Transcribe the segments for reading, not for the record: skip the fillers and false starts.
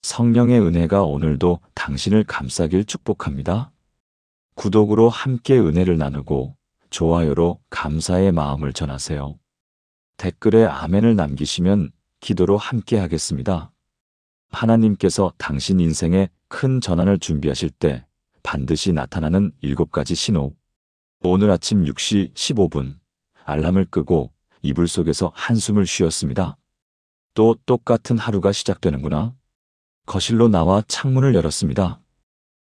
성령의 은혜가 오늘도 당신을 감싸길 축복합니다. 구독으로 함께 은혜를 나누고 좋아요로 감사의 마음을 전하세요. 댓글에 아멘을 남기시면 기도로 함께 하겠습니다. 하나님께서 당신 인생에 큰 전환을 준비하실 때 반드시 나타나는 7가지 신호. 오늘 아침 6시 15분 알람을 끄고 이불 속에서 한숨을 쉬었습니다. 또 똑같은 하루가 시작되는구나. 거실로 나와 창문을 열었습니다.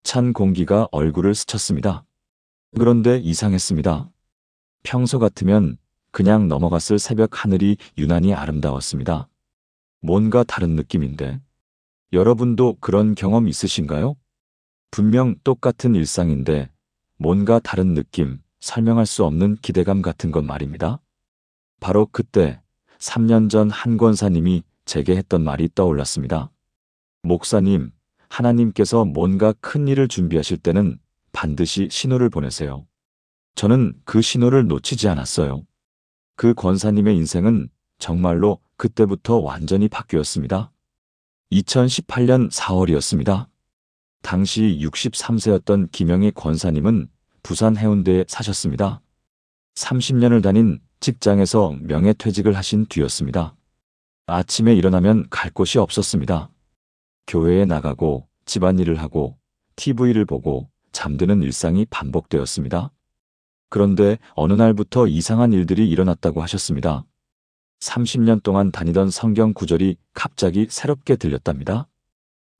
찬 공기가 얼굴을 스쳤습니다. 그런데 이상했습니다. 평소 같으면 그냥 넘어갔을 새벽 하늘이 유난히 아름다웠습니다. 뭔가 다른 느낌인데. 여러분도 그런 경험 있으신가요? 분명 똑같은 일상인데 뭔가 다른 느낌, 설명할 수 없는 기대감 같은 건 말입니다. 바로 그때 3년 전 한 권사님이 제게 했던 말이 떠올랐습니다. 목사님, 하나님께서 뭔가 큰 일을 준비하실 때는 반드시 신호를 보내세요. 저는 그 신호를 놓치지 않았어요. 그 권사님의 인생은 정말로 그때부터 완전히 바뀌었습니다. 2018년 4월이었습니다. 당시 63세였던 김영희 권사님은 부산 해운대에 사셨습니다. 30년을 다닌 직장에서 명예퇴직을 하신 뒤였습니다. 아침에 일어나면 갈 곳이 없었습니다. 교회에 나가고 집안일을 하고 TV를 보고 잠드는 일상이 반복되었습니다. 그런데 어느 날부터 이상한 일들이 일어났다고 하셨습니다. 30년 동안 다니던 성경 구절이 갑자기 새롭게 들렸답니다.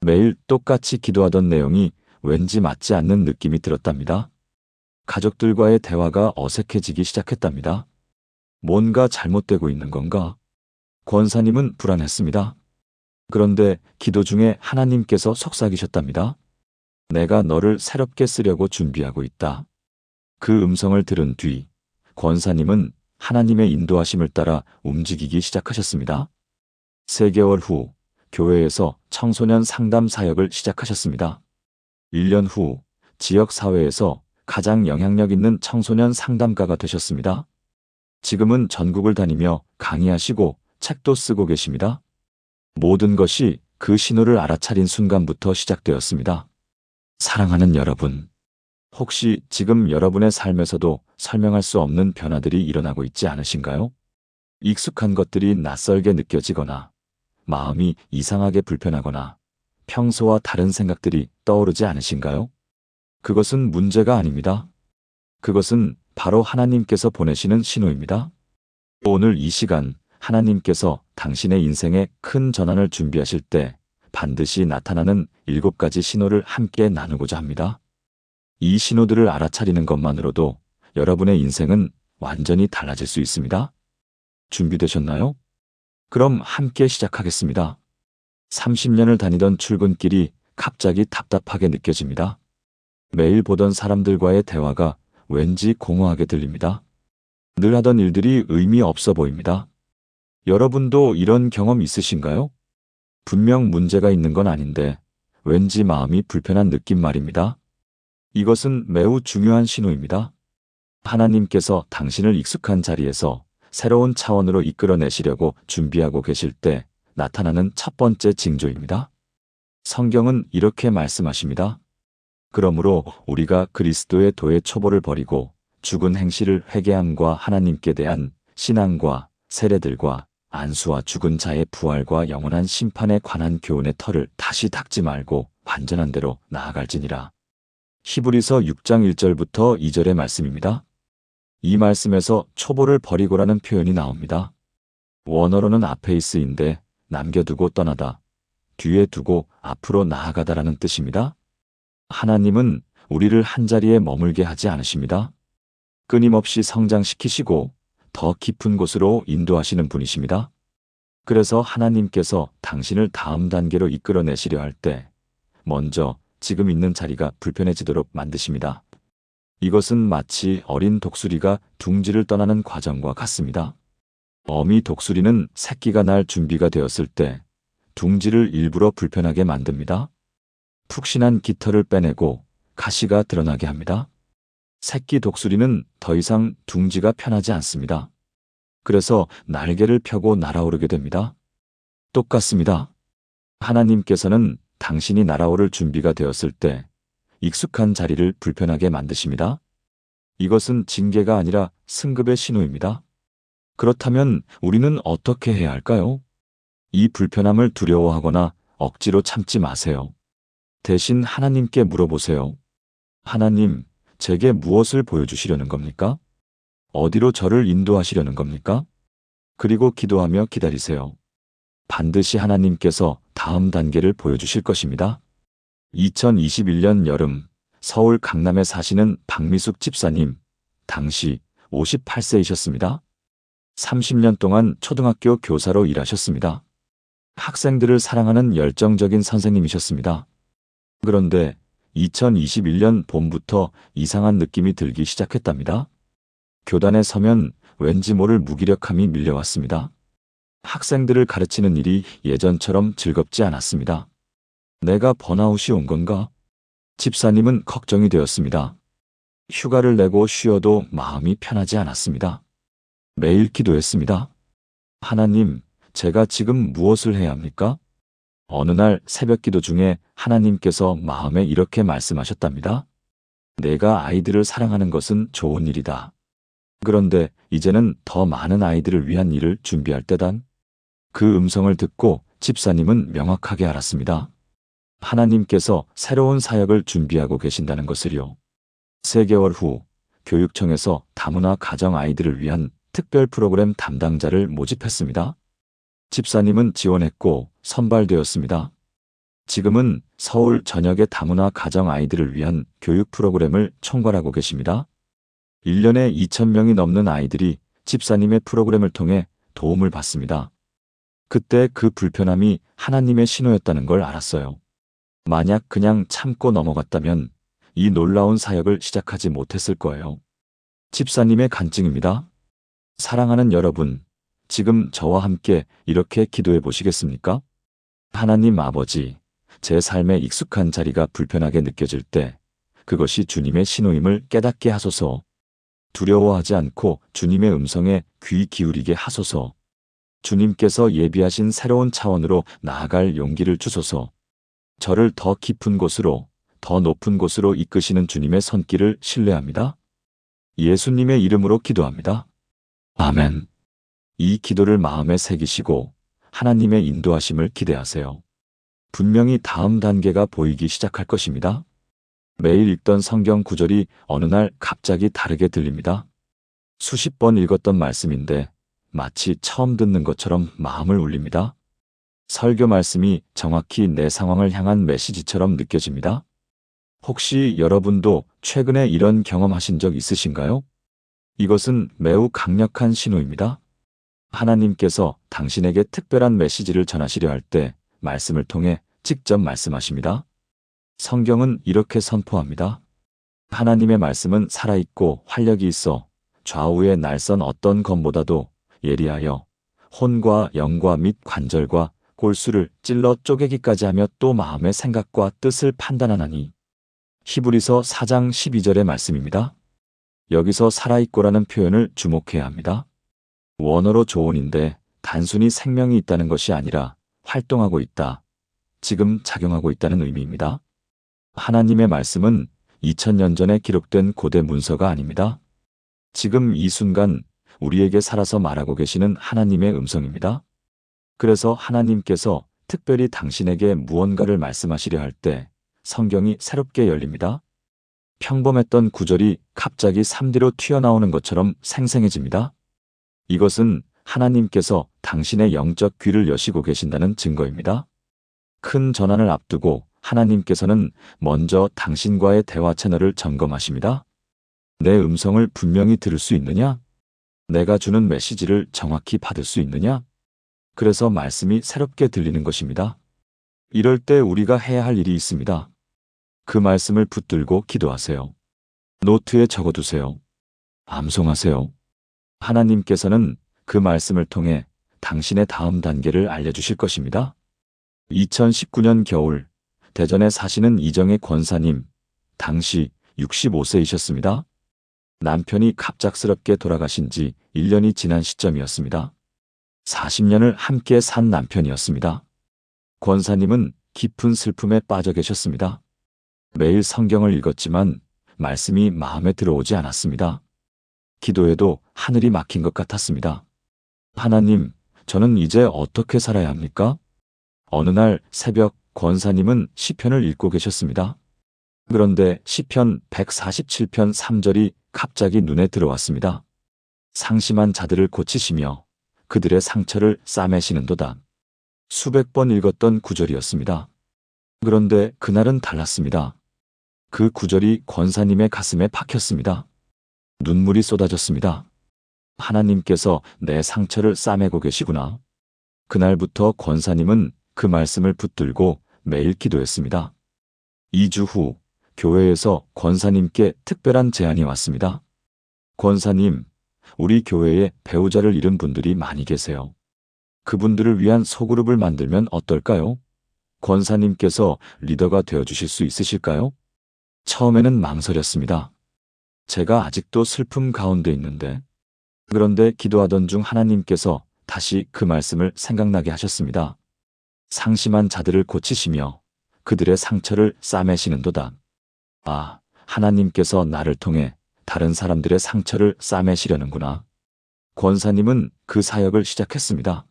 매일 똑같이 기도하던 내용이 왠지 맞지 않는 느낌이 들었답니다. 가족들과의 대화가 어색해지기 시작했답니다. 뭔가 잘못되고 있는 건가? 권사님은 불안했습니다. 그런데 기도 중에 하나님께서 속삭이셨답니다. 내가 너를 새롭게 쓰려고 준비하고 있다. 그 음성을 들은 뒤 권사님은 하나님의 인도하심을 따라 움직이기 시작하셨습니다. 3개월 후 교회에서 청소년 상담 사역을 시작하셨습니다. 1년 후 지역사회에서 가장 영향력 있는 청소년 상담가가 되셨습니다. 지금은 전국을 다니며 강의하시고 책도 쓰고 계십니다. 모든 것이 그 신호를 알아차린 순간부터 시작되었습니다. 사랑하는 여러분, 혹시 지금 여러분의 삶에서도 설명할 수 없는 변화들이 일어나고 있지 않으신가요? 익숙한 것들이 낯설게 느껴지거나 마음이 이상하게 불편하거나 평소와 다른 생각들이 떠오르지 않으신가요? 그것은 문제가 아닙니다. 그것은 바로 하나님께서 보내시는 신호입니다. 오늘 이 시간 하나님께서 당신의 인생에 큰 전환을 준비하실 때 반드시 나타나는 7가지 신호를 함께 나누고자 합니다. 이 신호들을 알아차리는 것만으로도 여러분의 인생은 완전히 달라질 수 있습니다. 준비되셨나요? 그럼 함께 시작하겠습니다. 30년을 다니던 출근길이 갑자기 답답하게 느껴집니다. 매일 보던 사람들과의 대화가 왠지 공허하게 들립니다. 늘 하던 일들이 의미 없어 보입니다. 여러분도 이런 경험 있으신가요? 분명 문제가 있는 건 아닌데 왠지 마음이 불편한 느낌 말입니다. 이것은 매우 중요한 신호입니다. 하나님께서 당신을 익숙한 자리에서 새로운 차원으로 이끌어내시려고 준비하고 계실 때 나타나는 첫 번째 징조입니다. 성경은 이렇게 말씀하십니다. 그러므로 우리가 그리스도의 도의 초보를 버리고 죽은 행실을 회개함과 하나님께 대한 신앙과 세례들과 안수와 죽은 자의 부활과 영원한 심판에 관한 교훈의 털을 다시 닦지 말고 완전한 대로 나아갈지니라. 히브리서 6장 1절부터 2절의 말씀입니다. 이 말씀에서 초보를 버리고라는 표현이 나옵니다. 원어로는 아페이스인데 남겨두고 떠나다, 뒤에 두고 앞으로 나아가다라는 뜻입니다. 하나님은 우리를 한자리에 머물게 하지 않으십니다. 끊임없이 성장시키시고 더 깊은 곳으로 인도하시는 분이십니다. 그래서 하나님께서 당신을 다음 단계로 이끌어내시려 할 때 먼저 지금 있는 자리가 불편해지도록 만드십니다. 이것은 마치 어린 독수리가 둥지를 떠나는 과정과 같습니다. 어미 독수리는 새끼가 날 준비가 되었을 때 둥지를 일부러 불편하게 만듭니다. 푹신한 깃털을 빼내고 가시가 드러나게 합니다. 새끼 독수리는 더 이상 둥지가 편하지 않습니다. 그래서 날개를 펴고 날아오르게 됩니다. 똑같습니다. 하나님께서는 당신이 날아오를 준비가 되었을 때 익숙한 자리를 불편하게 만드십니다. 이것은 징계가 아니라 승급의 신호입니다. 그렇다면 우리는 어떻게 해야 할까요? 이 불편함을 두려워하거나 억지로 참지 마세요. 대신 하나님께 물어보세요. 하나님, 제게 무엇을 보여주시려는 겁니까? 어디로 저를 인도하시려는 겁니까? 그리고 기도하며 기다리세요. 반드시 하나님께서 다음 단계를 보여주실 것입니다. 2021년 여름, 서울 강남에 사시는 박미숙 집사님, 당시 58세이셨습니다. 30년 동안 초등학교 교사로 일하셨습니다. 학생들을 사랑하는 열정적인 선생님이셨습니다. 그런데 2021년 봄부터 이상한 느낌이 들기 시작했답니다. 교단에 서면 왠지 모를 무기력함이 밀려왔습니다. 학생들을 가르치는 일이 예전처럼 즐겁지 않았습니다. 내가 번아웃이 온 건가? 집사님은 걱정이 되었습니다. 휴가를 내고 쉬어도 마음이 편하지 않았습니다. 매일 기도했습니다. 하나님, 제가 지금 무엇을 해야 합니까? 어느 날 새벽 기도 중에 하나님께서 마음에 이렇게 말씀하셨답니다. 내가 아이들을 사랑하는 것은 좋은 일이다. 그런데 이제는 더 많은 아이들을 위한 일을 준비할 때다. 그 음성을 듣고 집사님은 명확하게 알았습니다. 하나님께서 새로운 사역을 준비하고 계신다는 것을요. 3개월 후 교육청에서 다문화 가정 아이들을 위한 특별 프로그램 담당자를 모집했습니다. 집사님은 지원했고 선발되었습니다. 지금은 서울 전역의 다문화 가정 아이들을 위한 교육 프로그램을 총괄하고 계십니다. 1년에 2,000명이 넘는 아이들이 집사님의 프로그램을 통해 도움을 받습니다. 그때 그 불편함이 하나님의 신호였다는 걸 알았어요. 만약 그냥 참고 넘어갔다면 이 놀라운 사역을 시작하지 못했을 거예요. 집사님의 간증입니다. 사랑하는 여러분, 지금 저와 함께 이렇게 기도해 보시겠습니까? 하나님 아버지, 제 삶의 익숙한 자리가 불편하게 느껴질 때 그것이 주님의 신호임을 깨닫게 하소서. 두려워하지 않고 주님의 음성에 귀 기울이게 하소서. 주님께서 예비하신 새로운 차원으로 나아갈 용기를 주소서. 저를 더 깊은 곳으로, 더 높은 곳으로 이끄시는 주님의 손길을 신뢰합니다. 예수님의 이름으로 기도합니다. 아멘. 이 기도를 마음에 새기시고 하나님의 인도하심을 기대하세요. 분명히 다음 단계가 보이기 시작할 것입니다. 매일 읽던 성경 구절이 어느 날 갑자기 다르게 들립니다. 수십 번 읽었던 말씀인데 마치 처음 듣는 것처럼 마음을 울립니다. 설교 말씀이 정확히 내 상황을 향한 메시지처럼 느껴집니다. 혹시 여러분도 최근에 이런 경험하신 적 있으신가요? 이것은 매우 강력한 신호입니다. 하나님께서 당신에게 특별한 메시지를 전하시려 할 때 말씀을 통해 직접 말씀하십니다. 성경은 이렇게 선포합니다. 하나님의 말씀은 살아있고 활력이 있어 좌우의 날선 어떤 검보다도 예리하여 혼과 영과 및 관절과 골수를 찔러 쪼개기까지 하며 또 마음의 생각과 뜻을 판단하나니. 히브리서 4장 12절의 말씀입니다. 여기서 살아있고라는 표현을 주목해야 합니다. 원어로 조언인데 단순히 생명이 있다는 것이 아니라 활동하고 있다, 지금 작용하고 있다는 의미입니다. 하나님의 말씀은 2000년 전에 기록된 고대 문서가 아닙니다. 지금 이 순간 우리에게 살아서 말하고 계시는 하나님의 음성입니다. 그래서 하나님께서 특별히 당신에게 무언가를 말씀하시려 할 때 성경이 새롭게 열립니다. 평범했던 구절이 갑자기 3D로 튀어나오는 것처럼 생생해집니다. 이것은 하나님께서 당신의 영적 귀를 여시고 계신다는 증거입니다. 큰 전환을 앞두고 하나님께서는 먼저 당신과의 대화 채널을 점검하십니다. 내 음성을 분명히 들을 수 있느냐? 내가 주는 메시지를 정확히 받을 수 있느냐? 그래서 말씀이 새롭게 들리는 것입니다. 이럴 때 우리가 해야 할 일이 있습니다. 그 말씀을 붙들고 기도하세요. 노트에 적어두세요. 암송하세요. 하나님께서는 그 말씀을 통해 당신의 다음 단계를 알려주실 것입니다. 2019년 겨울, 대전에 사시는 이정혜 권사님, 당시 65세이셨습니다. 남편이 갑작스럽게 돌아가신 지 1년이 지난 시점이었습니다. 40년을 함께 산 남편이었습니다. 권사님은 깊은 슬픔에 빠져 계셨습니다. 매일 성경을 읽었지만 말씀이 마음에 들어오지 않았습니다. 기도에도 하늘이 막힌 것 같았습니다. 하나님, 저는 이제 어떻게 살아야 합니까? 어느 날 새벽 권사님은 시편을 읽고 계셨습니다. 그런데 시편 147편 3절이 갑자기 눈에 들어왔습니다. 상심한 자들을 고치시며 그들의 상처를 싸매시는도다. 수백 번 읽었던 구절이었습니다. 그런데 그날은 달랐습니다. 그 구절이 권사님의 가슴에 박혔습니다. 눈물이 쏟아졌습니다. 하나님께서 내 상처를 싸매고 계시구나. 그날부터 권사님은 그 말씀을 붙들고 매일 기도했습니다. 2주 후 교회에서 권사님께 특별한 제안이 왔습니다. 권사님, 우리 교회에 배우자를 잃은 분들이 많이 계세요. 그분들을 위한 소그룹을 만들면 어떨까요? 권사님께서 리더가 되어주실 수 있으실까요? 처음에는 망설였습니다. 제가 아직도 슬픔 가운데 있는데. 그런데 기도하던 중 하나님께서 다시 그 말씀을 생각나게 하셨습니다. 상심한 자들을 고치시며 그들의 상처를 싸매시는도다. 아, 하나님께서 나를 통해 다른 사람들의 상처를 싸매시려는구나. 권사님은 그 사역을 시작했습니다.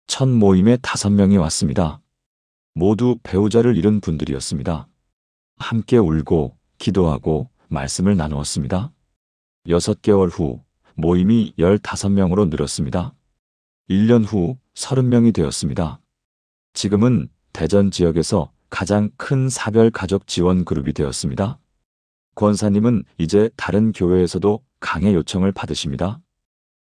첫 모임에 5명이 왔습니다. 모두 배우자를 잃은 분들이었습니다. 함께 울고 기도하고 말씀을 나누었습니다. 6개월 후 모임이 15명으로 늘었습니다. 1년 후 30명이 되었습니다. 지금은 대전 지역에서 가장 큰 사별 가족 지원 그룹이 되었습니다. 권사님은 이제 다른 교회에서도 강의 요청을 받으십니다.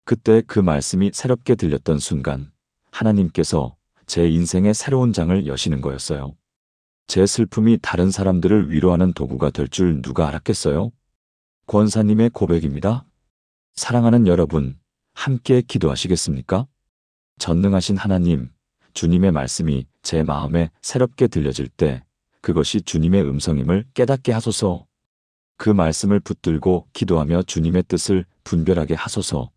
그때 그 말씀이 새롭게 들렸던 순간 하나님께서 제 인생의 새로운 장을 여시는 거였어요. 제 슬픔이 다른 사람들을 위로하는 도구가 될 줄 누가 알았겠어요? 권사님의 고백입니다. 사랑하는 여러분, 함께 기도하시겠습니까? 전능하신 하나님, 주님의 말씀이 제 마음에 새롭게 들려질 때 그것이 주님의 음성임을 깨닫게 하소서. 그 말씀을 붙들고 기도하며 주님의 뜻을 분별하게 하소서.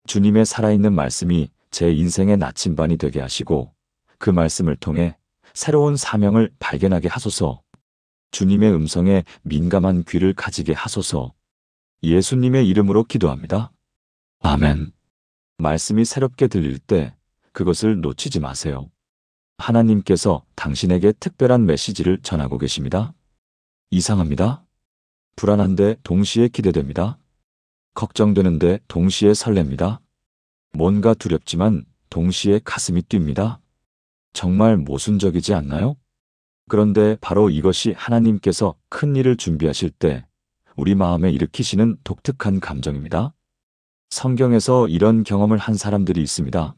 주님의 살아있는 말씀이 제 인생의 나침반이 되게 하시고 그 말씀을 통해 새로운 사명을 발견하게 하소서. 주님의 음성에 민감한 귀를 가지게 하소서. 예수님의 이름으로 기도합니다. 아멘. 말씀이 새롭게 들릴 때 그것을 놓치지 마세요. 하나님께서 당신에게 특별한 메시지를 전하고 계십니다. 이상합니다. 불안한데 동시에 기대됩니다. 걱정되는데 동시에 설렙니다. 뭔가 두렵지만 동시에 가슴이 뜁니다. 정말 모순적이지 않나요? 그런데 바로 이것이 하나님께서 큰 일을 준비하실 때 우리 마음에 일으키시는 독특한 감정입니다. 성경에서 이런 경험을 한 사람들이 있습니다.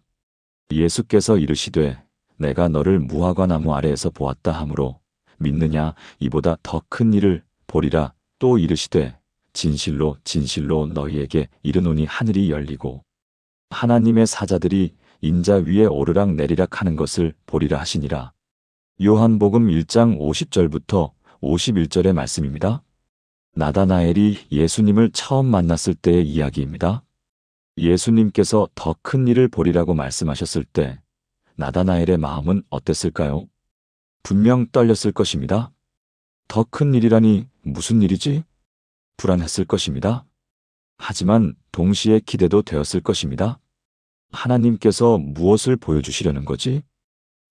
예수께서 이르시되 내가 너를 무화과 나무 아래에서 보았다 하므로 믿느냐 이보다 더 큰 일을 보리라. 또 이르시되 진실로 진실로 너희에게 이르노니 하늘이 열리고 하나님의 사자들이 인자 위에 오르락 내리락 하는 것을 보리라 하시니라. 요한복음 1장 50절부터 51절의 말씀입니다. 나다나엘이 예수님을 처음 만났을 때의 이야기입니다. 예수님께서 더 큰 일을 보리라고 말씀하셨을 때 나다나엘의 마음은 어땠을까요? 분명 떨렸을 것입니다. 더 큰 일이라니 무슨 일이지? 불안했을 것입니다. 하지만 동시에 기대도 되었을 것입니다. 하나님께서 무엇을 보여주시려는 거지?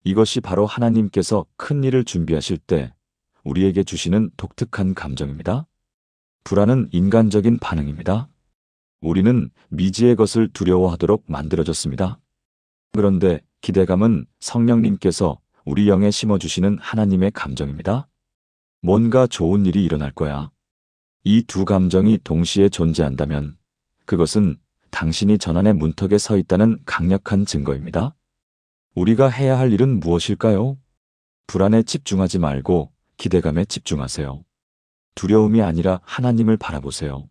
이것이 바로 하나님께서 큰 일을 준비하실 때 우리에게 주시는 독특한 감정입니다. 불안은 인간적인 반응입니다. 우리는 미지의 것을 두려워하도록 만들어졌습니다. 그런데 기대감은 성령님께서 우리 영에 심어주시는 하나님의 감정입니다. 뭔가 좋은 일이 일어날 거야. 이 두 감정이 동시에 존재한다면 그것은 당신이 전환의 문턱에 서 있다는 강력한 증거입니다. 우리가 해야 할 일은 무엇일까요? 불안에 집중하지 말고 기대감에 집중하세요. 두려움이 아니라 하나님을 바라보세요.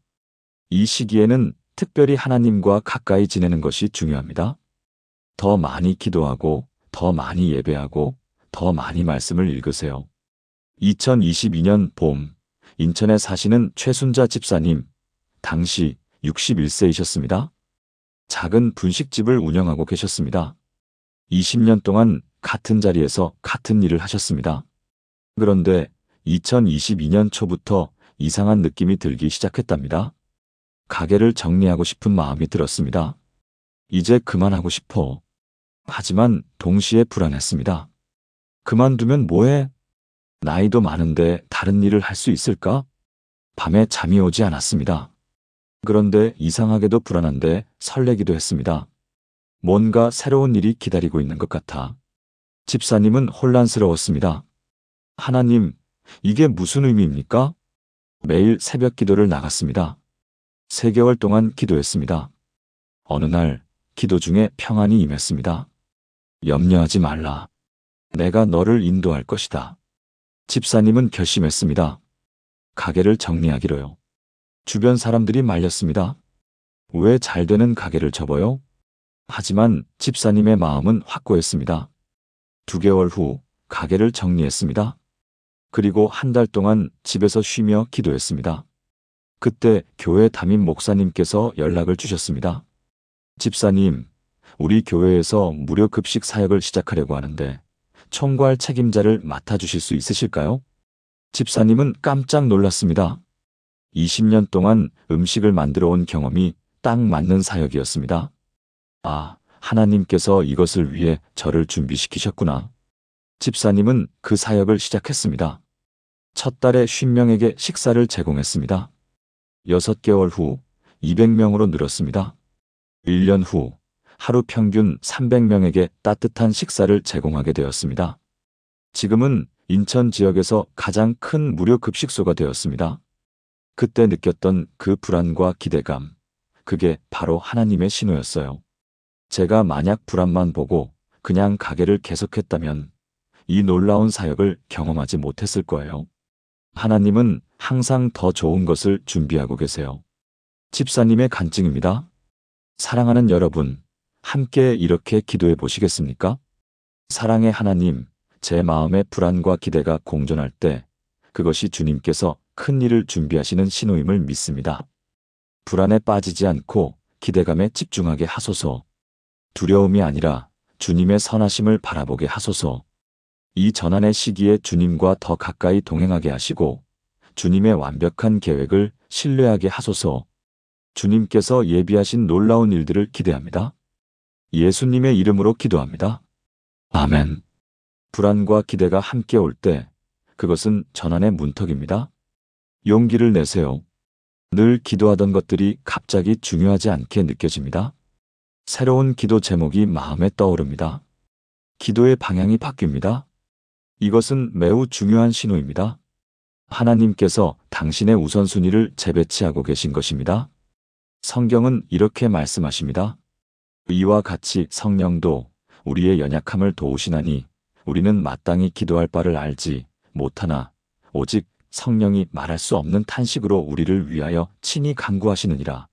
이 시기에는 특별히 하나님과 가까이 지내는 것이 중요합니다. 더 많이 기도하고 더 많이 예배하고 더 많이 말씀을 읽으세요. 2022년 봄, 인천에 사시는 최순자 집사님, 당시 61세이셨습니다. 작은 분식집을 운영하고 계셨습니다. 20년 동안 같은 자리에서 같은 일을 하셨습니다. 그런데 2022년 초부터 이상한 느낌이 들기 시작했답니다. 가게를 정리하고 싶은 마음이 들었습니다. 이제 그만하고 싶어. 하지만 동시에 불안했습니다. 그만두면 뭐해? 나이도 많은데 다른 일을 할 수 있을까? 밤에 잠이 오지 않았습니다. 그런데 이상하게도 불안한데 설레기도 했습니다. 뭔가 새로운 일이 기다리고 있는 것 같아. 집사님은 혼란스러웠습니다. 하나님, 이게 무슨 의미입니까? 매일 새벽 기도를 나갔습니다. 3개월 동안 기도했습니다. 어느 날 기도 중에 평안이 임했습니다. 염려하지 말라. 내가 너를 인도할 것이다. 집사님은 결심했습니다. 가게를 정리하기로요. 주변 사람들이 말렸습니다. 왜 잘 되는 가게를 접어요? 하지만 집사님의 마음은 확고했습니다. 2개월 후 가게를 정리했습니다. 그리고 1달 동안 집에서 쉬며 기도했습니다. 그때 교회 담임 목사님께서 연락을 주셨습니다. 집사님, 우리 교회에서 무료 급식 사역을 시작하려고 하는데 총괄 책임자를 맡아주실 수 있으실까요? 집사님은 깜짝 놀랐습니다. 20년 동안 음식을 만들어 온 경험이 딱 맞는 사역이었습니다. 아, 하나님께서 이것을 위해 저를 준비시키셨구나. 집사님은 그 사역을 시작했습니다. 첫 달에 50명에게 식사를 제공했습니다. 6개월 후 200명으로 늘었습니다. 1년 후 하루 평균 300명에게 따뜻한 식사를 제공하게 되었습니다. 지금은 인천 지역에서 가장 큰 무료 급식소가 되었습니다. 그때 느꼈던 그 불안과 기대감, 그게 바로 하나님의 신호였어요. 제가 만약 불안만 보고 그냥 가게를 계속했다면 이 놀라운 사역을 경험하지 못했을 거예요. 하나님은 항상 더 좋은 것을 준비하고 계세요. 집사님의 간증입니다. 사랑하는 여러분, 함께 이렇게 기도해 보시겠습니까? 사랑의 하나님, 제 마음의 불안과 기대가 공존할 때 그것이 주님께서 큰 일을 준비하시는 신호임을 믿습니다. 불안에 빠지지 않고 기대감에 집중하게 하소서. 두려움이 아니라 주님의 선하심을 바라보게 하소서. 이 전환의 시기에 주님과 더 가까이 동행하게 하시고 주님의 완벽한 계획을 신뢰하게 하소서. 주님께서 예비하신 놀라운 일들을 기대합니다. 예수님의 이름으로 기도합니다. 아멘. 불안과 기대가 함께 올 때 그것은 전환의 문턱입니다. 용기를 내세요. 늘 기도하던 것들이 갑자기 중요하지 않게 느껴집니다. 새로운 기도 제목이 마음에 떠오릅니다. 기도의 방향이 바뀝니다. 이것은 매우 중요한 신호입니다. 하나님께서 당신의 우선순위를 재배치하고 계신 것입니다. 성경은 이렇게 말씀하십니다. 이와 같이 성령도 우리의 연약함을 도우시나니 우리는 마땅히 기도할 바를 알지 못하나 오직 성령이 말할 수 없는 탄식으로 우리를 위하여 친히 간구하시느니라.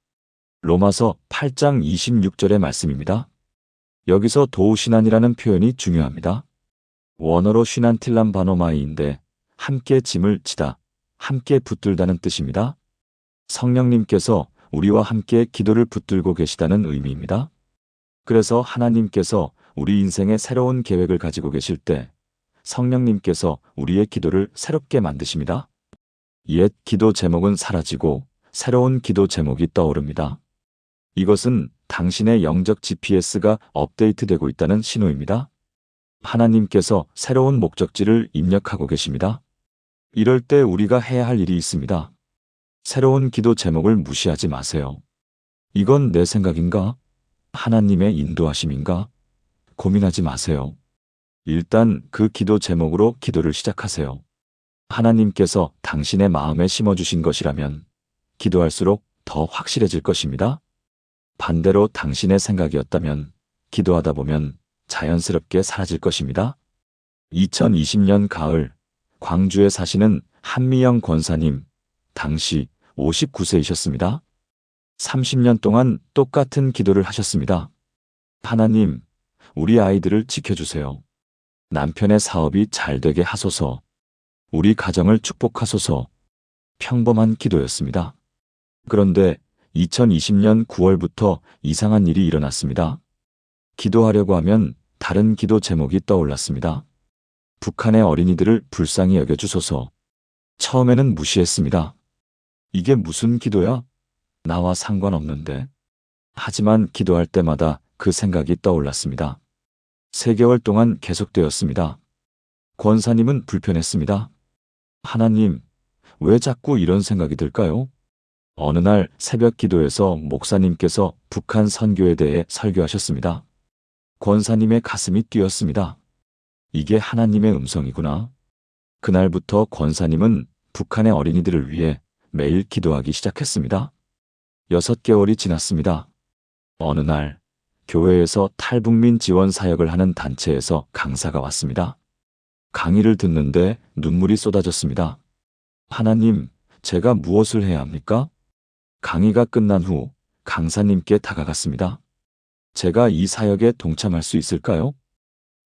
로마서 8장 26절의 말씀입니다. 여기서 도우시나니라는 표현이 중요합니다. 원어로 쉬난틸람 바노마이인데 함께 짐을 지다, 함께 붙들다는 뜻입니다. 성령님께서 우리와 함께 기도를 붙들고 계시다는 의미입니다. 그래서 하나님께서 우리 인생에 새로운 계획을 가지고 계실 때 성령님께서 우리의 기도를 새롭게 만드십니다. 옛 기도 제목은 사라지고 새로운 기도 제목이 떠오릅니다. 이것은 당신의 영적 GPS가 업데이트되고 있다는 신호입니다. 하나님께서 새로운 목적지를 입력하고 계십니다. 이럴 때 우리가 해야 할 일이 있습니다. 새로운 기도 제목을 무시하지 마세요. 이건 내 생각인가? 하나님의 인도하심인가? 고민하지 마세요. 일단 그 기도 제목으로 기도를 시작하세요. 하나님께서 당신의 마음에 심어주신 것이라면 기도할수록 더 확실해질 것입니다. 반대로 당신의 생각이었다면 기도하다 보면 자연스럽게 사라질 것입니다. 2020년 가을 광주에 사시는 한미영 권사님, 당시 59세이셨습니다. 30년 동안 똑같은 기도를 하셨습니다. 하나님, 우리 아이들을 지켜주세요. 남편의 사업이 잘 되게 하소서. 우리 가정을 축복하소서. 평범한 기도였습니다. 그런데 2020년 9월부터 이상한 일이 일어났습니다. 기도하려고 하면 다른 기도 제목이 떠올랐습니다. 북한의 어린이들을 불쌍히 여겨주소서. 처음에는 무시했습니다. 이게 무슨 기도야? 나와 상관없는데. 하지만 기도할 때마다 그 생각이 떠올랐습니다. 3개월 동안 계속되었습니다. 권사님은 불편했습니다. 하나님, 왜 자꾸 이런 생각이 들까요? 어느 날 새벽 기도에서 목사님께서 북한 선교에 대해 설교하셨습니다. 권사님의 가슴이 뛰었습니다. 이게 하나님의 음성이구나. 그날부터 권사님은 북한의 어린이들을 위해 매일 기도하기 시작했습니다. 6개월이 지났습니다. 어느 날 교회에서 탈북민 지원 사역을 하는 단체에서 강사가 왔습니다. 강의를 듣는데 눈물이 쏟아졌습니다. 하나님, 제가 무엇을 해야 합니까? 강의가 끝난 후 강사님께 다가갔습니다. 제가 이 사역에 동참할 수 있을까요?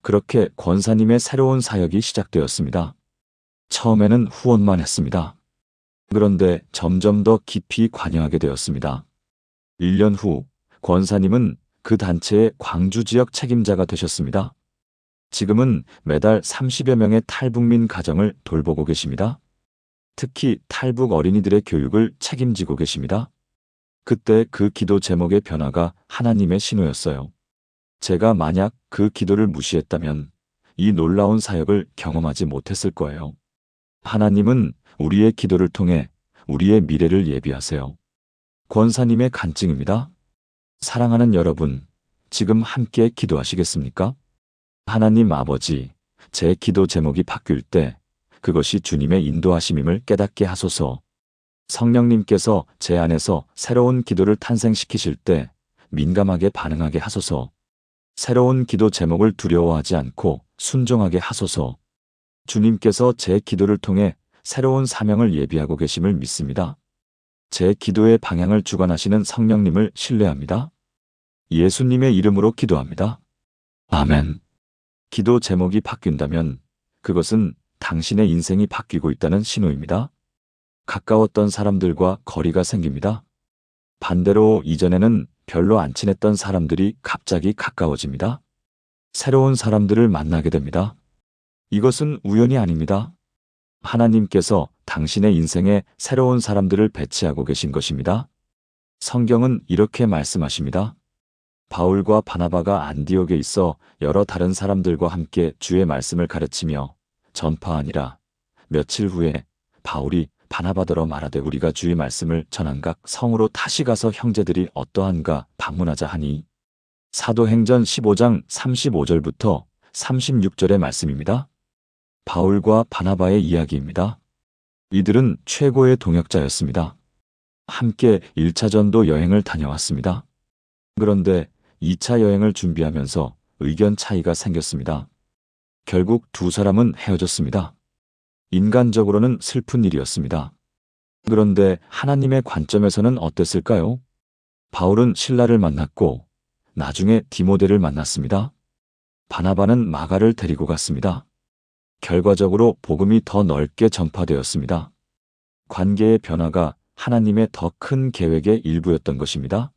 그렇게 권사님의 새로운 사역이 시작되었습니다. 처음에는 후원만 했습니다. 그런데 점점 더 깊이 관여하게 되었습니다. 1년 후 권사님은 그 단체의 광주 지역 책임자가 되셨습니다. 지금은 매달 30여 명의 탈북민 가정을 돌보고 계십니다. 특히 탈북 어린이들의 교육을 책임지고 계십니다. 그때 그 기도 제목의 변화가 하나님의 신호였어요. 제가 만약 그 기도를 무시했다면 이 놀라운 사역을 경험하지 못했을 거예요. 하나님은 우리의 기도를 통해 우리의 미래를 예비하세요. 권사님의 간증입니다. 사랑하는 여러분, 지금 함께 기도하시겠습니까? 하나님 아버지, 제 기도 제목이 바뀔 때 그것이 주님의 인도하심임을 깨닫게 하소서. 성령님께서 제 안에서 새로운 기도를 탄생시키실 때 민감하게 반응하게 하소서. 새로운 기도 제목을 두려워하지 않고 순종하게 하소서. 주님께서 제 기도를 통해 새로운 사명을 예비하고 계심을 믿습니다. 제 기도의 방향을 주관하시는 성령님을 신뢰합니다. 예수님의 이름으로 기도합니다. 아멘. 기도 제목이 바뀐다면 그것은 당신의 인생이 바뀌고 있다는 신호입니다. 가까웠던 사람들과 거리가 생깁니다. 반대로 이전에는 별로 안 친했던 사람들이 갑자기 가까워집니다. 새로운 사람들을 만나게 됩니다. 이것은 우연이 아닙니다. 하나님께서 당신의 인생에 새로운 사람들을 배치하고 계신 것입니다. 성경은 이렇게 말씀하십니다. 바울과 바나바가 안디옥에 있어 여러 다른 사람들과 함께 주의 말씀을 가르치며 전파하니라. 며칠 후에 바울이 바나바더러 말하되 우리가 주의 말씀을 전한 각 성으로 다시 가서 형제들이 어떠한가 방문하자 하니. 사도행전 15장 35절부터 36절의 말씀입니다. 바울과 바나바의 이야기입니다. 이들은 최고의 동역자였습니다. 함께 1차 전도 여행을 다녀왔습니다. 그런데 2차 여행을 준비하면서 의견 차이가 생겼습니다. 결국 두 사람은 헤어졌습니다. 인간적으로는 슬픈 일이었습니다. 그런데 하나님의 관점에서는 어땠을까요? 바울은 실라를 만났고 나중에 디모데를 만났습니다. 바나바는 마가를 데리고 갔습니다. 결과적으로 복음이 더 넓게 전파되었습니다. 관계의 변화가 하나님의 더 큰 계획의 일부였던 것입니다.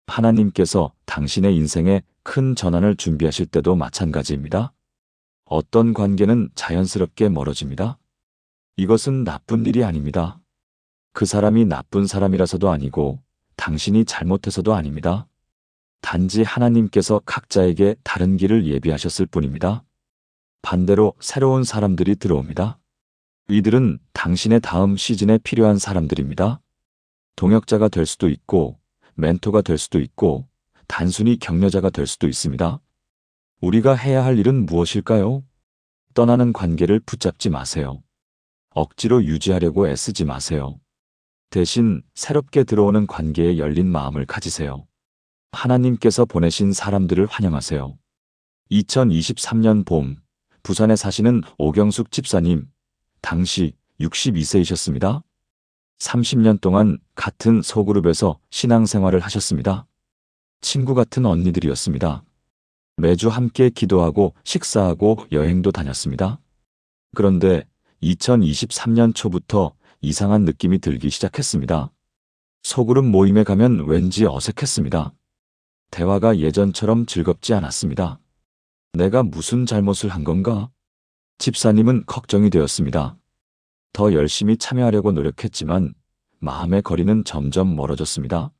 하나님께서 당신의 인생에 큰 전환을 준비하실 때도 마찬가지입니다. 어떤 관계는 자연스럽게 멀어집니다. 이것은 나쁜 일이 아닙니다. 그 사람이 나쁜 사람이라서도 아니고 당신이 잘못해서도 아닙니다. 단지 하나님께서 각자에게 다른 길을 예비하셨을 뿐입니다. 반대로 새로운 사람들이 들어옵니다. 이들은 당신의 다음 시즌에 필요한 사람들입니다. 동역자가 될 수도 있고 멘토가 될 수도 있고 단순히 격려자가 될 수도 있습니다. 우리가 해야 할 일은 무엇일까요? 떠나는 관계를 붙잡지 마세요. 억지로 유지하려고 애쓰지 마세요. 대신 새롭게 들어오는 관계에 열린 마음을 가지세요. 하나님께서 보내신 사람들을 환영하세요. 2023년 봄, 부산에 사시는 오경숙 집사님, 당시 62세이셨습니다. 30년 동안 같은 소그룹에서 신앙생활을 하셨습니다. 친구 같은 언니들이었습니다. 매주 함께 기도하고 식사하고 여행도 다녔습니다. 그런데 2023년 초부터 이상한 느낌이 들기 시작했습니다. 소그룹 모임에 가면 왠지 어색했습니다. 대화가 예전처럼 즐겁지 않았습니다. 내가 무슨 잘못을 한 건가? 집사님은 걱정이 되었습니다. 더 열심히 참여하려고 노력했지만 마음의 거리는 점점 멀어졌습니다.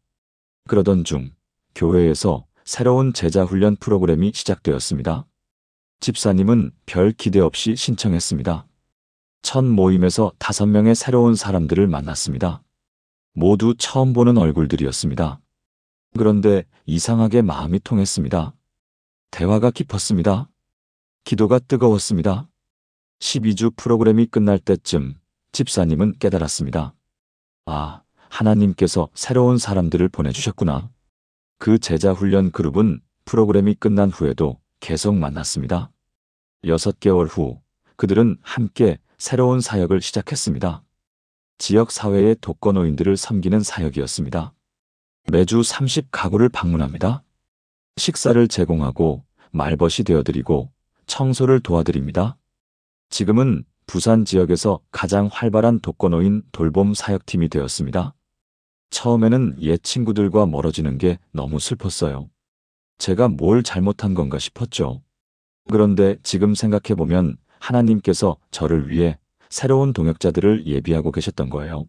그러던 중 교회에서 새로운 제자 훈련 프로그램이 시작되었습니다. 집사님은 별 기대 없이 신청했습니다. 첫 모임에서 5명의 새로운 사람들을 만났습니다. 모두 처음 보는 얼굴들이었습니다. 그런데 이상하게 마음이 통했습니다. 대화가 깊었습니다. 기도가 뜨거웠습니다. 12주 프로그램이 끝날 때쯤 집사님은 깨달았습니다. 아, 하나님께서 새로운 사람들을 보내주셨구나. 그 제자 훈련 그룹은 프로그램이 끝난 후에도 계속 만났습니다. 6개월 후 그들은 함께 새로운 사역을 시작했습니다. 지역 사회의 독거노인들을 섬기는 사역이었습니다. 매주 30가구를 방문합니다. 식사를 제공하고 말벗이 되어드리고 청소를 도와드립니다. 지금은 부산 지역에서 가장 활발한 독거노인 돌봄 사역팀이 되었습니다. 처음에는 옛 친구들과 멀어지는 게 너무 슬펐어요. 제가 뭘 잘못한 건가 싶었죠. 그런데 지금 생각해보면 하나님께서 저를 위해 새로운 동역자들을 예비하고 계셨던 거예요.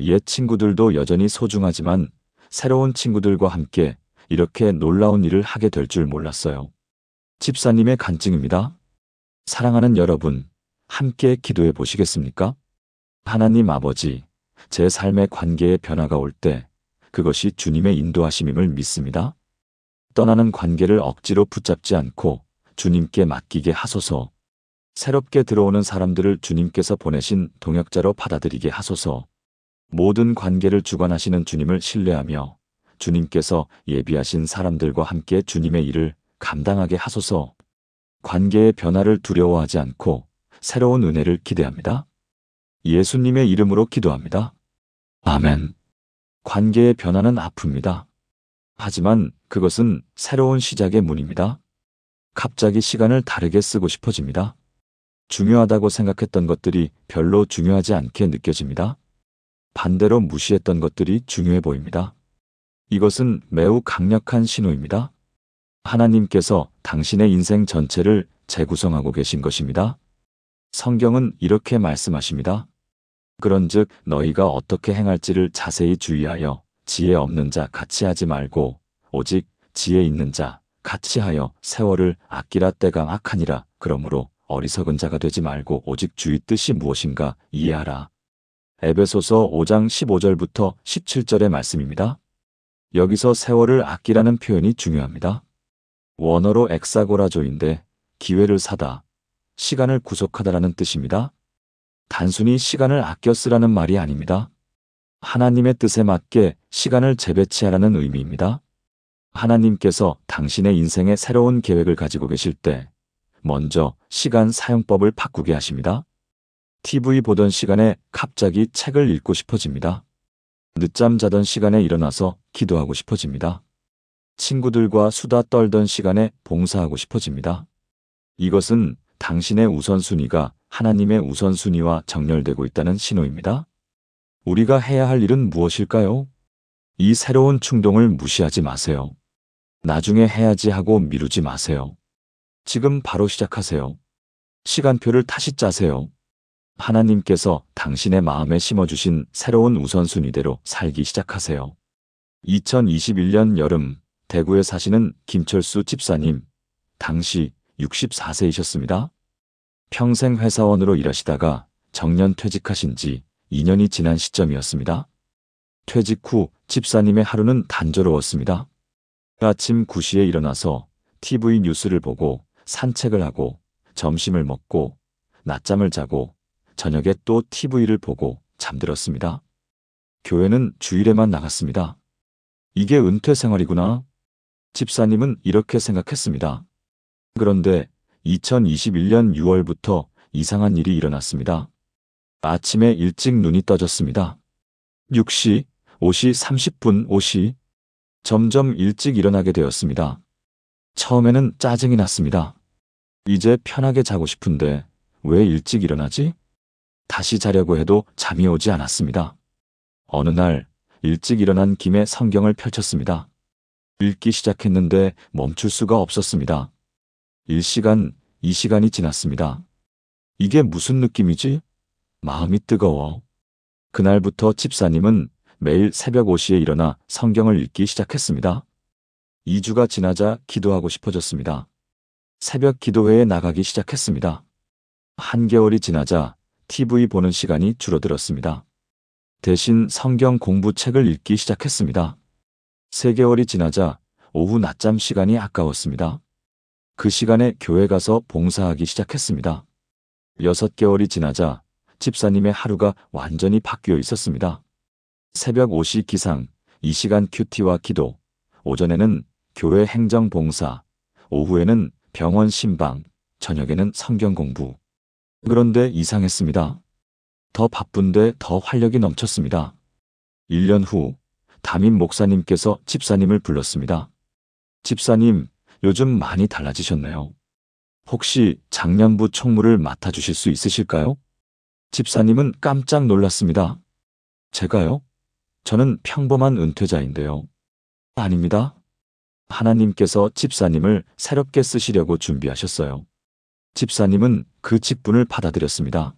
옛 친구들도 여전히 소중하지만 새로운 친구들과 함께 이렇게 놀라운 일을 하게 될 줄 몰랐어요. 집사님의 간증입니다. 사랑하는 여러분, 함께 기도해 보시겠습니까? 하나님 아버지, 제 삶의 관계에 변화가 올 때 그것이 주님의 인도하심임을 믿습니다. 떠나는 관계를 억지로 붙잡지 않고 주님께 맡기게 하소서. 새롭게 들어오는 사람들을 주님께서 보내신 동역자로 받아들이게 하소서. 모든 관계를 주관하시는 주님을 신뢰하며 주님께서 예비하신 사람들과 함께 주님의 일을 감당하게 하소서. 관계의 변화를 두려워하지 않고 새로운 은혜를 기대합니다. 예수님의 이름으로 기도합니다. 아멘. 관계의 변화는 아픕니다. 하지만 그것은 새로운 시작의 문입니다. 갑자기 시간을 다르게 쓰고 싶어집니다. 중요하다고 생각했던 것들이 별로 중요하지 않게 느껴집니다. 반대로 무시했던 것들이 중요해 보입니다. 이것은 매우 강력한 신호입니다. 하나님께서 당신의 인생 전체를 재구성하고 계신 것입니다. 성경은 이렇게 말씀하십니다. 그런즉 너희가 어떻게 행할지를 자세히 주의하여 지혜 없는 자 같이 하지 말고 오직 지혜 있는 자 같이 하여 세월을 아끼라. 때가 악하니라. 그러므로 어리석은 자가 되지 말고 오직 주의 뜻이 무엇인가 이해하라. 에베소서 5장 15절부터 17절의 말씀입니다. 여기서 세월을 아끼라는 표현이 중요합니다. 원어로 엑사고라조인데 기회를 사다, 시간을 구속하다라는 뜻입니다. 단순히 시간을 아껴 쓰라는 말이 아닙니다. 하나님의 뜻에 맞게 시간을 재배치하라는 의미입니다. 하나님께서 당신의 인생에 새로운 계획을 가지고 계실 때 먼저 시간 사용법을 바꾸게 하십니다. TV 보던 시간에 갑자기 책을 읽고 싶어집니다. 늦잠 자던 시간에 일어나서 기도하고 싶어집니다. 친구들과 수다 떨던 시간에 봉사하고 싶어집니다. 이것은 당신의 우선순위가 하나님의 우선순위와 정렬되고 있다는 신호입니다. 우리가 해야 할 일은 무엇일까요? 이 새로운 충동을 무시하지 마세요. 나중에 해야지 하고 미루지 마세요. 지금 바로 시작하세요. 시간표를 다시 짜세요. 하나님께서 당신의 마음에 심어주신 새로운 우선순위대로 살기 시작하세요. 2021년 여름 대구에 사시는 김철수 집사님, 당시 64세이셨습니다. 평생 회사원으로 일하시다가 정년 퇴직하신 지 2년이 지난 시점이었습니다. 퇴직 후 집사님의 하루는 단조로웠습니다. 아침 9시에 일어나서 TV 뉴스를 보고 산책을 하고 점심을 먹고 낮잠을 자고 저녁에 또 TV를 보고 잠들었습니다. 교회는 주일에만 나갔습니다. 이게 은퇴 생활이구나. 집사님은 이렇게 생각했습니다. 그런데 2021년 6월부터 이상한 일이 일어났습니다. 아침에 일찍 눈이 떠졌습니다. 6시, 5시 30분 5시. 점점 일찍 일어나게 되었습니다. 처음에는 짜증이 났습니다. 이제 편하게 자고 싶은데 왜 일찍 일어나지? 다시 자려고 해도 잠이 오지 않았습니다. 어느 날 일찍 일어난 김에 성경을 펼쳤습니다. 읽기 시작했는데 멈출 수가 없었습니다. 1시간, 2시간이 지났습니다. 이게 무슨 느낌이지? 마음이 뜨거워. 그날부터 집사님은 매일 새벽 5시에 일어나 성경을 읽기 시작했습니다. 2주가 지나자 기도하고 싶어졌습니다. 새벽 기도회에 나가기 시작했습니다. 한개월이 지나자 TV 보는 시간이 줄어들었습니다. 대신 성경 공부책을 읽기 시작했습니다. 3개월이 지나자 오후 낮잠 시간이 아까웠습니다. 그 시간에 교회 가서 봉사하기 시작했습니다. 6개월이 지나자 집사님의 하루가 완전히 바뀌어 있었습니다. 새벽 5시 기상, 2시간 큐티와 기도, 오전에는 교회 행정 봉사, 오후에는 병원 신방, 저녁에는 성경 공부. 그런데 이상했습니다. 더 바쁜데 더 활력이 넘쳤습니다. 1년 후 담임 목사님께서 집사님을 불렀습니다. 집사님, 요즘 많이 달라지셨네요. 혹시 작년부 총무를 맡아주실 수 있으실까요? 집사님은 깜짝 놀랐습니다. 제가요? 저는 평범한 은퇴자인데요. 아닙니다. 하나님께서 집사님을 새롭게 쓰시려고 준비하셨어요. 집사님은 그 직분을 받아들였습니다.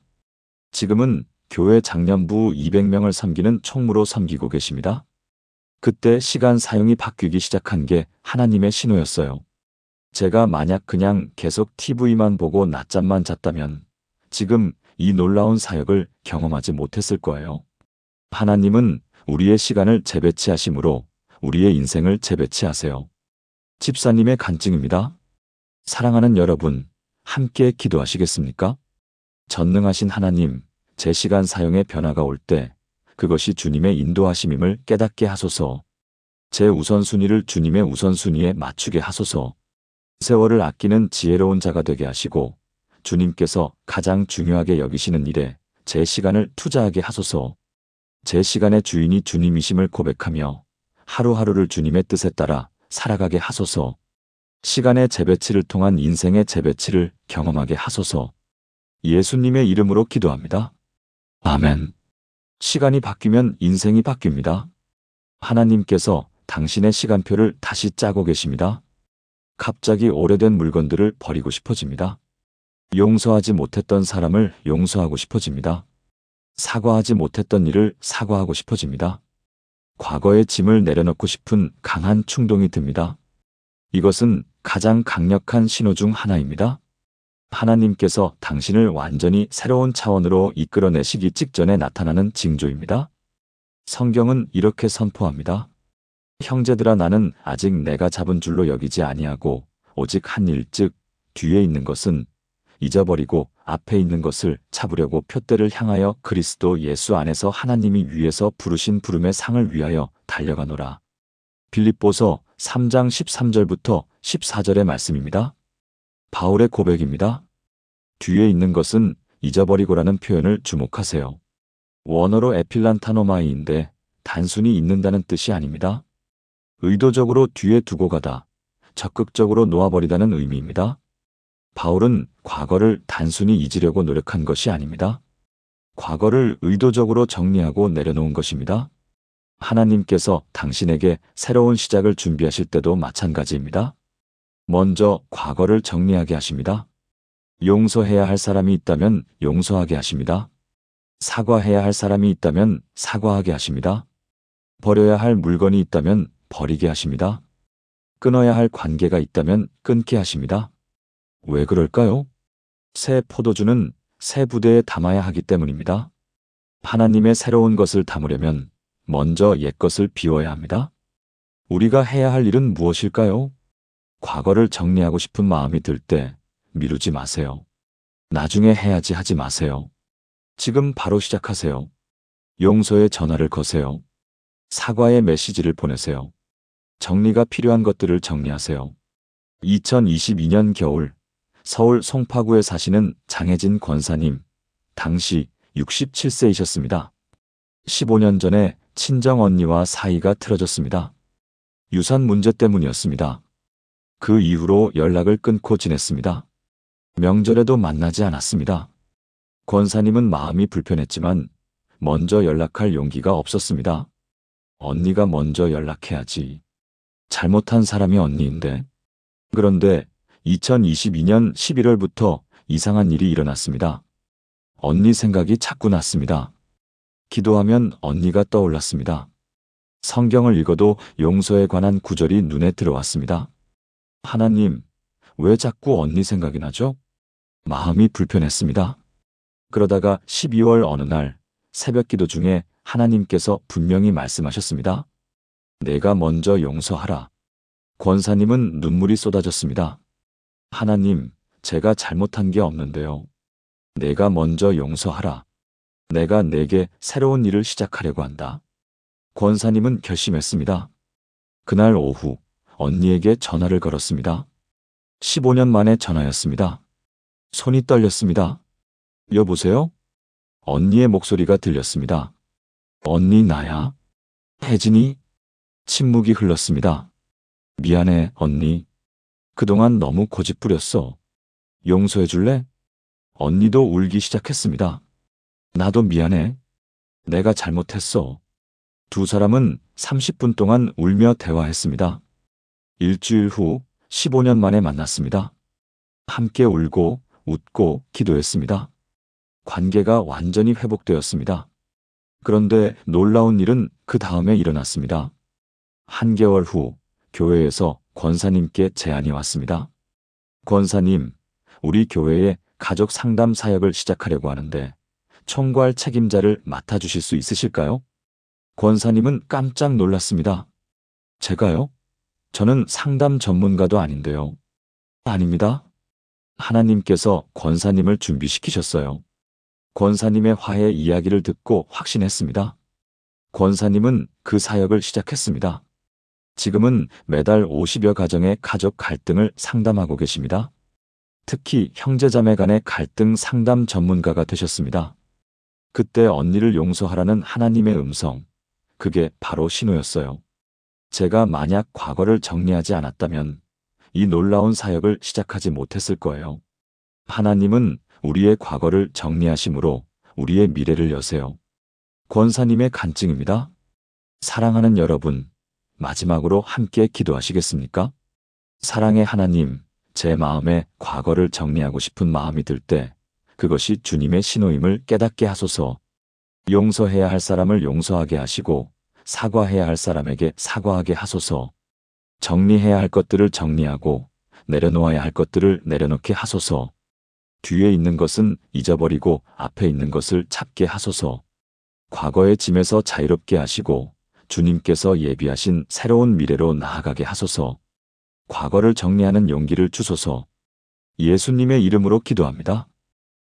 지금은 교회 장년부 200명을 섬기는 총무로 섬기고 계십니다. 그때 시간 사용이 바뀌기 시작한 게 하나님의 신호였어요. 제가 만약 그냥 계속 TV만 보고 낮잠만 잤다면 지금 이 놀라운 사역을 경험하지 못했을 거예요. 하나님은 우리의 시간을 재배치하심으로 우리의 인생을 재배치하세요. 집사님의 간증입니다. 사랑하는 여러분, 함께 기도하시겠습니까? 전능하신 하나님, 제 시간 사용에 변화가 올 때 그것이 주님의 인도하심임을 깨닫게 하소서. 제 우선순위를 주님의 우선순위에 맞추게 하소서. 세월을 아끼는 지혜로운 자가 되게 하시고 주님께서 가장 중요하게 여기시는 일에 제 시간을 투자하게 하소서. 제 시간의 주인이 주님이심을 고백하며 하루하루를 주님의 뜻에 따라 살아가게 하소서. 시간의 재배치를 통한 인생의 재배치를 경험하게 하소서. 예수님의 이름으로 기도합니다. 아멘. 시간이 바뀌면 인생이 바뀝니다. 하나님께서 당신의 시간표를 다시 짜고 계십니다. 갑자기 오래된 물건들을 버리고 싶어집니다. 용서하지 못했던 사람을 용서하고 싶어집니다. 사과하지 못했던 일을 사과하고 싶어집니다. 과거의 짐을 내려놓고 싶은 강한 충동이 듭니다. 이것은 가장 강력한 신호 중 하나입니다. 하나님께서 당신을 완전히 새로운 차원으로 이끌어내시기 직전에 나타나는 징조입니다. 성경은 이렇게 선포합니다. 형제들아, 나는 아직 내가 잡은 줄로 여기지 아니하고 오직 한 일, 즉 뒤에 있는 것은 잊어버리고 앞에 있는 것을 잡으려고 표대를 향하여 그리스도 예수 안에서 하나님이 위에서 부르신 부름의 상을 위하여 달려가노라. 빌립보서 3장 13절부터 14절의 말씀입니다. 바울의 고백입니다. 뒤에 있는 것은 잊어버리고라는 표현을 주목하세요. 원어로 에필란타노마이인데 단순히 잊는다는 뜻이 아닙니다. 의도적으로 뒤에 두고 가다, 적극적으로 놓아버리다는 의미입니다. 바울은 과거를 단순히 잊으려고 노력한 것이 아닙니다. 과거를 의도적으로 정리하고 내려놓은 것입니다. 하나님께서 당신에게 새로운 시작을 준비하실 때도 마찬가지입니다. 먼저 과거를 정리하게 하십니다. 용서해야 할 사람이 있다면 용서하게 하십니다. 사과해야 할 사람이 있다면 사과하게 하십니다. 버려야 할 물건이 있다면 버리게 하십니다. 끊어야 할 관계가 있다면 끊게 하십니다. 왜 그럴까요? 새 포도주는 새 부대에 담아야 하기 때문입니다. 하나님의 새로운 것을 담으려면 먼저 옛 것을 비워야 합니다. 우리가 해야 할 일은 무엇일까요? 과거를 정리하고 싶은 마음이 들 때 미루지 마세요. 나중에 해야지 하지 마세요. 지금 바로 시작하세요. 용서의 전화를 거세요. 사과의 메시지를 보내세요. 정리가 필요한 것들을 정리하세요. 2022년 겨울 서울 송파구에 사시는 장혜진 권사님, 당시 67세이셨습니다. 15년 전에 친정 언니와 사이가 틀어졌습니다. 유산 문제 때문이었습니다. 그 이후로 연락을 끊고 지냈습니다. 명절에도 만나지 않았습니다. 권사님은 마음이 불편했지만 먼저 연락할 용기가 없었습니다. 언니가 먼저 연락해야지. 잘못한 사람이 언니인데. 그런데 2022년 11월부터 이상한 일이 일어났습니다. 언니 생각이 자꾸 났습니다. 기도하면 언니가 떠올랐습니다. 성경을 읽어도 용서에 관한 구절이 눈에 들어왔습니다. 하나님, 왜 자꾸 언니 생각이 나죠? 마음이 불편했습니다. 그러다가 12월 어느 날 새벽 기도 중에 하나님께서 분명히 말씀하셨습니다. 내가 먼저 용서하라. 권사님은 눈물이 쏟아졌습니다. 하나님, 제가 잘못한 게 없는데요. 내가 먼저 용서하라. 내가 내게 새로운 일을 시작하려고 한다. 권사님은 결심했습니다. 그날 오후 언니에게 전화를 걸었습니다. 15년 만에 전화였습니다. 손이 떨렸습니다. 여보세요? 언니의 목소리가 들렸습니다. 언니 나야? 혜진이? 침묵이 흘렀습니다. 미안해, 언니. 그동안 너무 고집부렸어. 용서해 줄래? 언니도 울기 시작했습니다. 나도 미안해. 내가 잘못했어. 두 사람은 30분 동안 울며 대화했습니다. 일주일 후 15년 만에 만났습니다. 함께 울고 웃고 기도했습니다. 관계가 완전히 회복되었습니다. 그런데 놀라운 일은 그 다음에 일어났습니다. 한개월 후 교회에서 권사님께 제안이 왔습니다. 권사님, 우리 교회에 가족 상담 사역을 시작하려고 하는데 총괄 책임자를 맡아주실 수 있으실까요? 권사님은 깜짝 놀랐습니다. 제가요? 저는 상담 전문가도 아닌데요. 아닙니다. 하나님께서 권사님을 준비시키셨어요. 권사님의 화해 이야기를 듣고 확신했습니다. 권사님은 그 사역을 시작했습니다. 지금은 매달 50여 가정의 가족 갈등을 상담하고 계십니다. 특히 형제자매 간의 갈등 상담 전문가가 되셨습니다. 그때 언니를 용서하라는 하나님의 음성, 그게 바로 신호였어요. 제가 만약 과거를 정리하지 않았다면 이 놀라운 사역을 시작하지 못했을 거예요. 하나님은 우리의 과거를 정리하심으로 우리의 미래를 여세요. 권사님의 간증입니다. 사랑하는 여러분, 마지막으로 함께 기도하시겠습니까? 사랑의 하나님, 제 마음에 과거를 정리하고 싶은 마음이 들 때 그것이 주님의 신호임을 깨닫게 하소서. 용서해야 할 사람을 용서하게 하시고 사과해야 할 사람에게 사과하게 하소서. 정리해야 할 것들을 정리하고 내려놓아야 할 것들을 내려놓게 하소서. 뒤에 있는 것은 잊어버리고 앞에 있는 것을 찾게 하소서. 과거의 짐에서 자유롭게 하시고 주님께서 예비하신 새로운 미래로 나아가게 하소서. 과거를 정리하는 용기를 주소서. 예수님의 이름으로 기도합니다.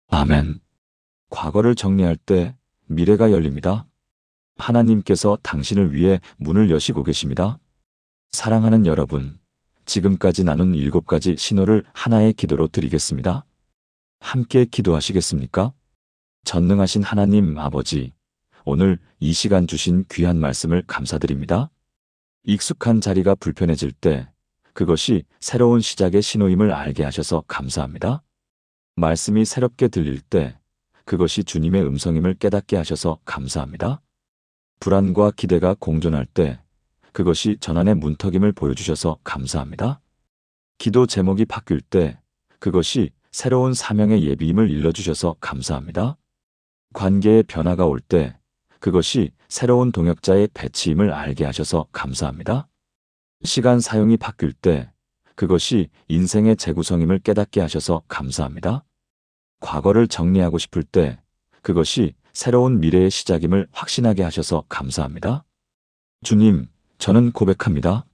아멘. 과거를 정리할 때 미래가 열립니다. 하나님께서 당신을 위해 문을 여시고 계십니다. 사랑하는 여러분, 지금까지 나눈 7가지 신호를 하나의 기도로 드리겠습니다. 함께 기도하시겠습니까? 전능하신 하나님 아버지, 오늘 이 시간 주신 귀한 말씀을 감사드립니다. 익숙한 자리가 불편해질 때 그것이 새로운 시작의 신호임을 알게 하셔서 감사합니다. 말씀이 새롭게 들릴 때 그것이 주님의 음성임을 깨닫게 하셔서 감사합니다. 불안과 기대가 공존할 때 그것이 전환의 문턱임을 보여주셔서 감사합니다. 기도 제목이 바뀔 때 그것이 새로운 사명의 예비임을 일러주셔서 감사합니다. 관계의 변화가 올 때 그것이 새로운 동역자의 배치임을 알게 하셔서 감사합니다. 시간 사용이 바뀔 때 그것이 인생의 재구성임을 깨닫게 하셔서 감사합니다. 과거를 정리하고 싶을 때 그것이 새로운 미래의 시작임을 확신하게 하셔서 감사합니다. 주님, 저는 고백합니다.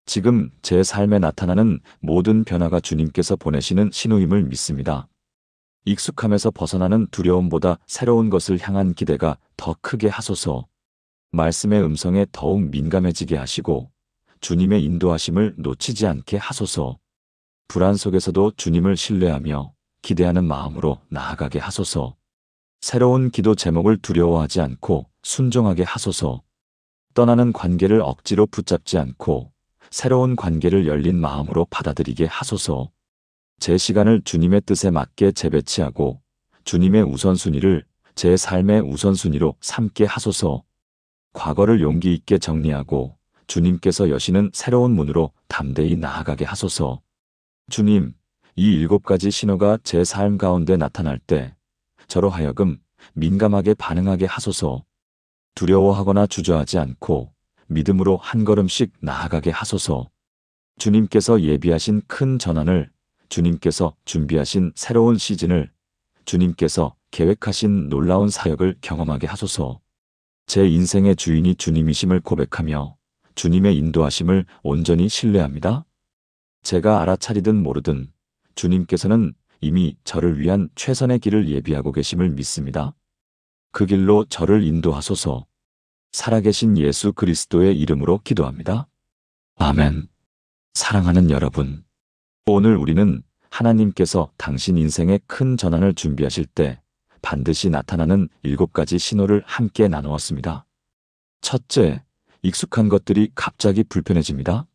지금 제 삶에 나타나는 모든 변화가 주님께서 보내시는 신호임을 믿습니다. 익숙함에서 벗어나는 두려움보다 새로운 것을 향한 기대가 더 크게 하소서. 말씀의 음성에 더욱 민감해지게 하시고 주님의 인도하심을 놓치지 않게 하소서. 불안 속에서도 주님을 신뢰하며 기대하는 마음으로 나아가게 하소서. 새로운 기도 제목을 두려워하지 않고 순종하게 하소서. 떠나는 관계를 억지로 붙잡지 않고 새로운 관계를 열린 마음으로 받아들이게 하소서. 제 시간을 주님의 뜻에 맞게 재배치하고 주님의 우선순위를 제 삶의 우선순위로 삼게 하소서. 과거를 용기 있게 정리하고 주님께서 여시는 새로운 문으로 담대히 나아가게 하소서. 주님, 이 7가지 신호가 제 삶 가운데 나타날 때 저로 하여금 민감하게 반응하게 하소서. 두려워하거나 주저하지 않고 믿음으로 한 걸음씩 나아가게 하소서. 주님께서 예비하신 큰 전환을, 주님께서 준비하신 새로운 시즌을, 주님께서 계획하신 놀라운 사역을 경험하게 하소서. 제 인생의 주인이 주님이심을 고백하며 주님의 인도하심을 온전히 신뢰합니다. 제가 알아차리든 모르든 주님께서는 이미 저를 위한 최선의 길을 예비하고 계심을 믿습니다. 그 길로 저를 인도하소서. 살아계신 예수 그리스도의 이름으로 기도합니다. 아멘. 사랑하는 여러분, 오늘 우리는 하나님께서 당신 인생의 큰 전환을 준비하실 때 반드시 나타나는 7가지 신호를 함께 나누었습니다. 첫째, 익숙한 것들이 갑자기 불편해집니다.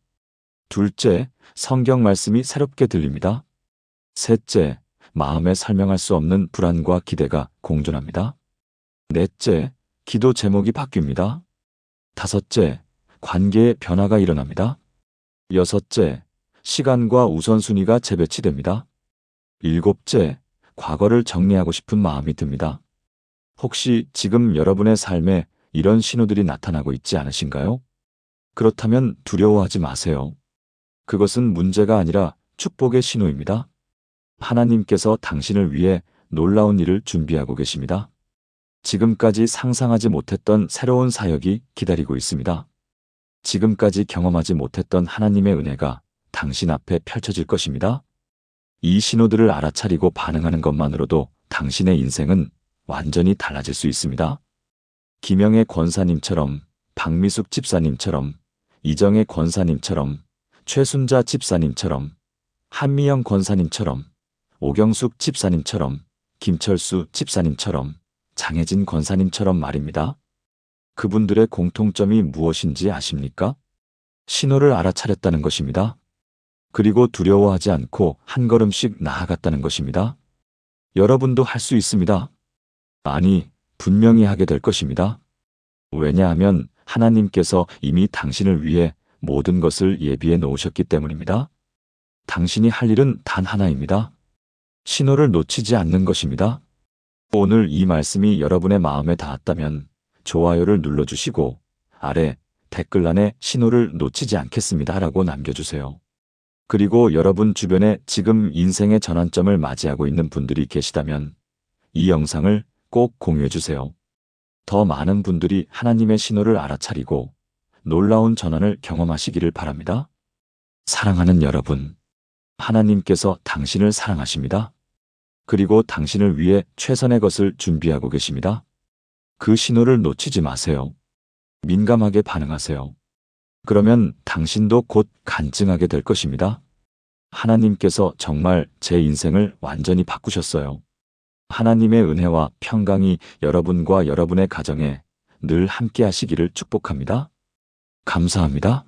둘째, 성경 말씀이 새롭게 들립니다. 셋째, 마음에 설명할 수 없는 불안과 기대가 공존합니다. 넷째, 기도 제목이 바뀝니다. 다섯째, 관계의 변화가 일어납니다. 여섯째, 시간과 우선순위가 재배치됩니다. 일곱째, 과거를 정리하고 싶은 마음이 듭니다. 혹시 지금 여러분의 삶에 이런 신호들이 나타나고 있지 않으신가요? 그렇다면 두려워하지 마세요. 그것은 문제가 아니라 축복의 신호입니다. 하나님께서 당신을 위해 놀라운 일을 준비하고 계십니다. 지금까지 상상하지 못했던 새로운 사역이 기다리고 있습니다. 지금까지 경험하지 못했던 하나님의 은혜가 당신 앞에 펼쳐질 것입니다. 이 신호들을 알아차리고 반응하는 것만으로도 당신의 인생은 완전히 달라질 수 있습니다. 김영애 권사님처럼, 박미숙 집사님처럼, 이정혜 권사님처럼, 최순자 집사님처럼, 한미영 권사님처럼, 오경숙 집사님처럼, 김철수 집사님처럼, 장혜진 권사님처럼 말입니다. 그분들의 공통점이 무엇인지 아십니까? 신호를 알아차렸다는 것입니다. 그리고 두려워하지 않고 한 걸음씩 나아갔다는 것입니다. 여러분도 할 수 있습니다. 아니, 분명히 하게 될 것입니다. 왜냐하면 하나님께서 이미 당신을 위해 모든 것을 예비해 놓으셨기 때문입니다. 당신이 할 일은 단 하나입니다. 신호를 놓치지 않는 것입니다. 오늘 이 말씀이 여러분의 마음에 닿았다면 좋아요를 눌러주시고 아래 댓글란에 신호를 놓치지 않겠습니다 라고 남겨주세요. 그리고 여러분 주변에 지금 인생의 전환점을 맞이하고 있는 분들이 계시다면 이 영상을 꼭 공유해주세요. 더 많은 분들이 하나님의 신호를 알아차리고 놀라운 전환을 경험하시기를 바랍니다. 사랑하는 여러분, 하나님께서 당신을 사랑하십니다. 그리고 당신을 위해 최선의 것을 준비하고 계십니다. 그 신호를 놓치지 마세요. 민감하게 반응하세요. 그러면 당신도 곧 간증하게 될 것입니다. 하나님께서 정말 제 인생을 완전히 바꾸셨어요. 하나님의 은혜와 평강이 여러분과 여러분의 가정에 늘 함께 하시기를 축복합니다. 감사합니다.